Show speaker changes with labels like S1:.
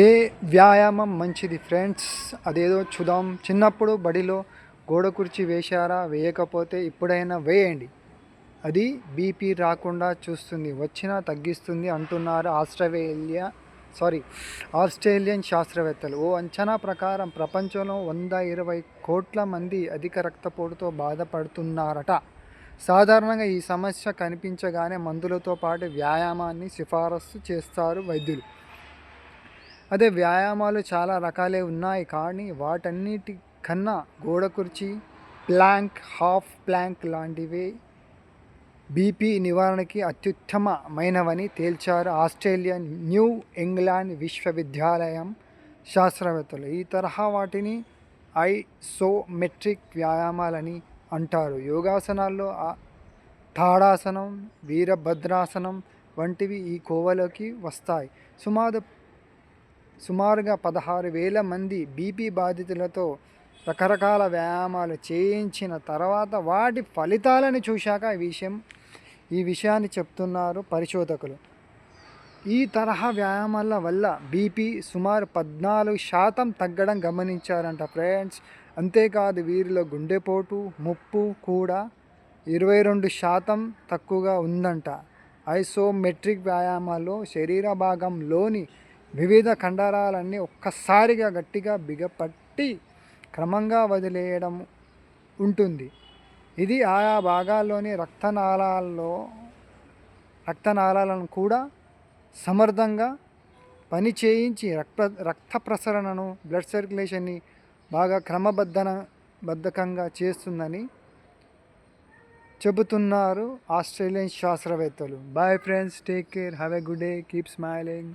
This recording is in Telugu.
S1: ఏ వ్యాయామం మంచిది ఫ్రెండ్స్? అదేదో చూద్దాం. చిన్నప్పుడు బడిలో గోడ కుర్చీ వేశారా? వేయకపోతే ఇప్పుడైనా వేయండి. అది బీపీ రాకుండా చూస్తుంది, వచ్చినా తగ్గిస్తుంది అంటున్నారు ఆస్ట్రేలియన్ శాస్త్రవేత్తలు. ఓ అంచనా ప్రకారం ప్రపంచంలో 120 కోట్ల మంది అధిక రక్తపోటుతో బాధపడుతున్నారట. సాధారణంగా ఈ సమస్య కనిపించగానే మందులతో పాటు వ్యాయామాన్ని సిఫారసు చేస్తారు వైద్యులు. అదే వ్యాయామాలు చాలా రకాలే ఉన్నాయి, కానీ వాటన్నిటికన్నా గోడ కుర్చీ, ప్లాంక్, హాఫ్ ప్లాంక్ లాంటివి బీపీ నివారణకి అత్యుత్తమమైనవని తేల్చారు ఆస్ట్రేలియన్ న్యూ ఇంగ్లాండ్ విశ్వవిద్యాలయం శాస్త్రవేత్తలు. ఈ తరహా వాటిని ఐసోమెట్రిక్ వ్యాయామాలని అంటారు. యోగాసనాల్లో తాడాసనం, వీరభద్రాసనం వంటివి ఈ కోవలోకి వస్తాయి. సుమారుగా 16,000 మంది బీపీ బాధితులతో రకరకాల వ్యాయామాలు చేయించిన తర్వాత వాటి ఫలితాలను చూశాక ఈ విషయాన్ని చెప్తున్నారు పరిశోధకులు. ఈ తరహా వ్యాయామాల వల్ల బీపీ సుమారు 14% తగ్గడం గమనించారంట ఫ్రెండ్స్. అంతేకాదు, వీరిలో గుండెపోటు ముప్పు కూడా 22% తక్కువగా ఉందంట. ఐసోమెట్రిక్ వ్యాయామాల్లో శరీర భాగంలోని వివిధ కండరాలన్నీ ఒక్కసారిగా గట్టిగా బిగపట్టి క్రమంగా వదిలేయడం ఉంటుంది. ఇది ఆయా భాగాల్లోని రక్తనాళాలను కూడా సమర్థంగా పనిచేయించి రక్త ప్రసరణను, బ్లడ్ సర్క్యులేషన్ని బాగా క్రమబద్ధకంగా చేస్తుందని చెబుతున్నారు ఆస్ట్రేలియన్ శాస్త్రవేత్తలు. Bye friends, take care, have a good day, keep smiling.